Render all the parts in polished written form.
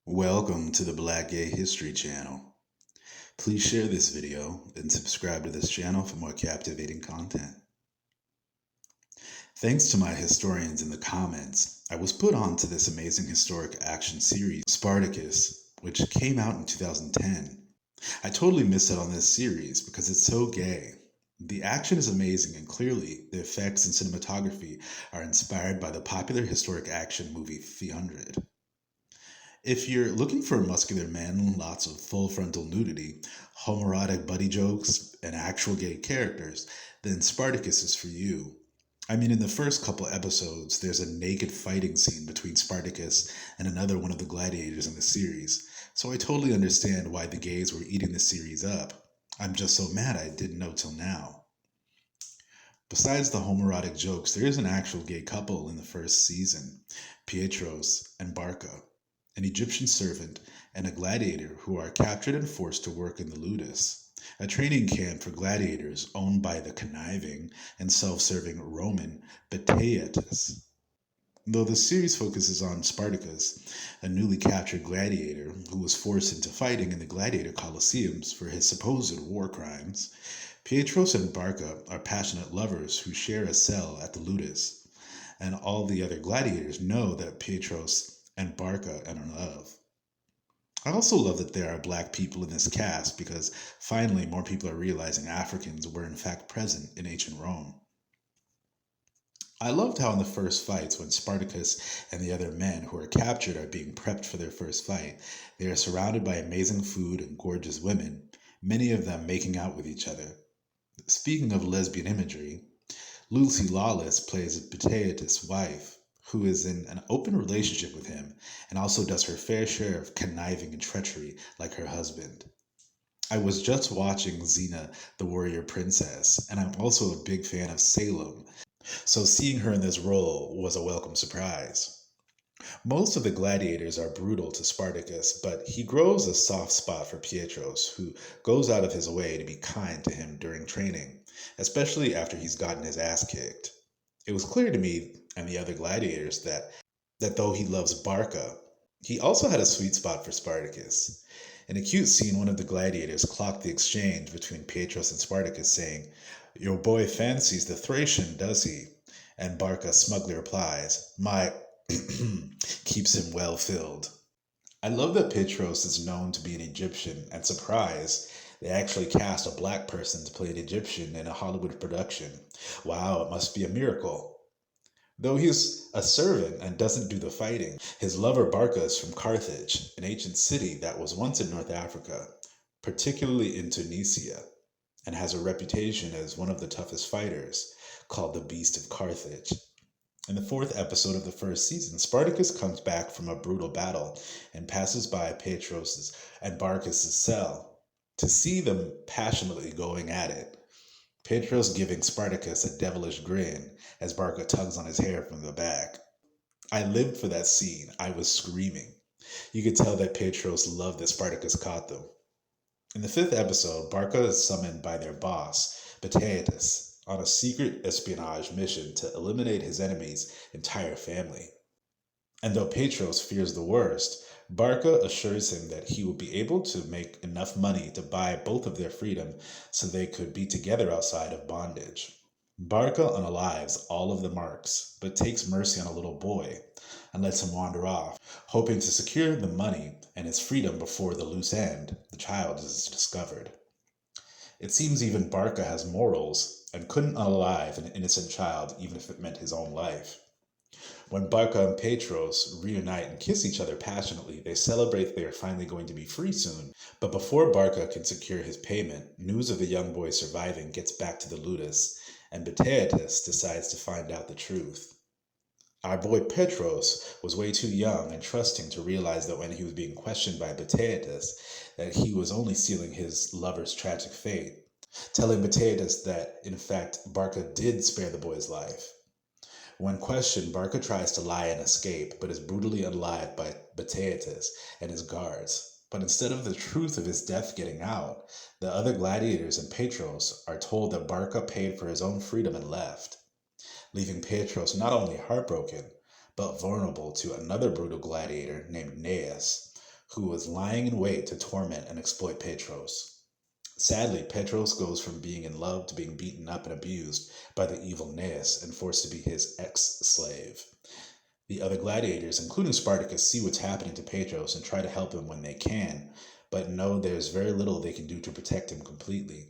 Welcome to the Black Gay History Channel. Please share this video and subscribe to this channel for more captivating content. Thanks to my historians in the comments, I was put on to this amazing historic action series, Spartacus, which came out in 2010. I totally missed out on this series because it's so gay. The action is amazing, and clearly the effects and cinematography are inspired by the popular historic action movie 300. If you're looking for muscular men, lots of full frontal nudity, homoerotic buddy jokes, and actual gay characters, then Spartacus is for you. I mean, in the first couple episodes, there's a naked fighting scene between Spartacus and another one of the gladiators in the series, so I totally understand why the gays were eating the series up. I'm just so mad I didn't know till now. Besides the homoerotic jokes, there is an actual gay couple in the first season, Petros and Barka, an Egyptian servant, and a gladiator who are captured and forced to work in the Ludas, a training camp for gladiators owned by the conniving and self-serving Roman Petro. Though the series focuses on Spartacus, a newly captured gladiator who was forced into fighting in the gladiator colosseums for his supposed war crimes, Petros and Barka are passionate lovers who share a cell at the Ludas, and all the other gladiators know that Petros and Barka are in love. I also love that there are black people in this cast because finally more people are realizing Africans were in fact present in ancient Rome. I loved how in the first fights, when Spartacus and the other men who are captured are being prepped for their first fight, they are surrounded by amazing food and gorgeous women, many of them making out with each other. Speaking of lesbian imagery, Lucy Lawless plays Petro' wife, who is in an open relationship with him and also does her fair share of conniving and treachery like her husband. I was just watching Xena, the Warrior Princess, and I'm also a big fan of Salem, so seeing her in this role was a welcome surprise. Most of the gladiators are brutal to Spartacus, but he grows a soft spot for Petros, who goes out of his way to be kind to him during training, especially after he's gotten his ass kicked. It was clear to me and the other gladiators that though he loves Barka, he also had a sweet spot for Spartacus. In a cute scene, one of the gladiators clocked the exchange between Petros and Spartacus, saying, "Your boy fancies the Thracian, does he?" And Barka smugly replies, "My keeps him well filled." I love that Petros is known to be an Egyptian, and surprise, they actually cast a black person to play an Egyptian in a Hollywood production. Wow, it must be a miracle. Though he's a servant and doesn't do the fighting, his lover Barca is from Carthage, an ancient city that was once in North Africa, particularly in Tunisia, and has a reputation as one of the toughest fighters, called the Beast of Carthage. In the fourth episode of the first season, Spartacus comes back from a brutal battle and passes by Petros' and Barcus' cell to see them passionately going at it. Petros giving Spartacus a devilish grin as Barca tugs on his hair from the back. I lived for that scene. I was screaming. You could tell that Petros loved that Spartacus caught them. In the fifth episode, Barca is summoned by their boss, Bataetus, on a secret espionage mission to eliminate his enemy's entire family. And though Petros fears the worst, Barca assures him that he will be able to make enough money to buy both of their freedom so they could be together outside of bondage. Barca unalives all of the marks, but takes mercy on a little boy and lets him wander off, hoping to secure the money and his freedom before the loose end, the child, is discovered. It seems even Barca has morals and couldn't unalive an innocent child even if it meant his own life. When Barca and Petros reunite and kiss each other passionately, they celebrate they are finally going to be free soon. But before Barca can secure his payment, news of the young boy surviving gets back to the Ludas, and Bataetus decides to find out the truth. Our boy Petros was way too young and trusting to realize that when he was being questioned by Bataetus, that he was only sealing his lover's tragic fate, telling Bataetus that, in fact, Barca did spare the boy's life. When questioned, Barca tries to lie and escape, but is brutally unalived by Bataetus and his guards. But instead of the truth of his death getting out, the other gladiators and Petros are told that Barca paid for his own freedom and left, leaving Petros not only heartbroken, but vulnerable to another brutal gladiator named Gnaeus, who was lying in wait to torment and exploit Petros. Sadly, Petros goes from being in love to being beaten up and abused by the evil Gnaeus and forced to be his ex-slave. The other gladiators, including Spartacus, see what's happening to Petros and try to help him when they can, but know there's very little they can do to protect him completely.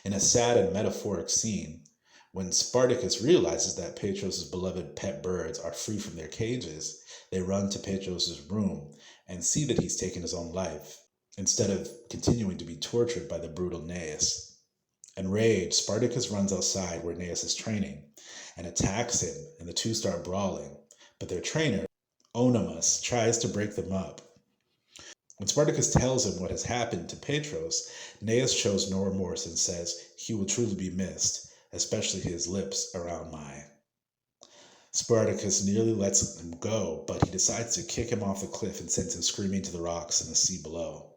In a sad and metaphoric scene, when Spartacus realizes that Petros' beloved pet birds are free from their cages, they run to Petros' room and see that he's taken his own life, instead of continuing to be tortured by the brutal Gnaeus. Enraged, Spartacus runs outside where Gnaeus is training and attacks him, and the two start brawling, but their trainer, Onomus, tries to break them up. When Spartacus tells him what has happened to Petros, Gnaeus shows no remorse and says he will truly be missed, especially his lips around mine. Spartacus nearly lets him go, but he decides to kick him off the cliff and sends him screaming to the rocks in the sea below.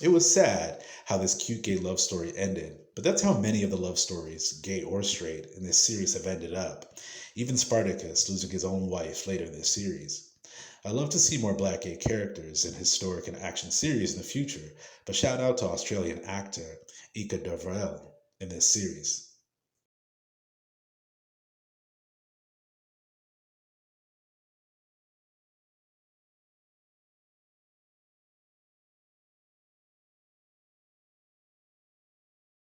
It was sad how this cute gay love story ended, but that's how many of the love stories, gay or straight, in this series have ended up. Even Spartacus losing his own wife later in this series. I love to see more black gay characters in historic and action series in the future, but shout out to Australian actor Ika Devrel in this series.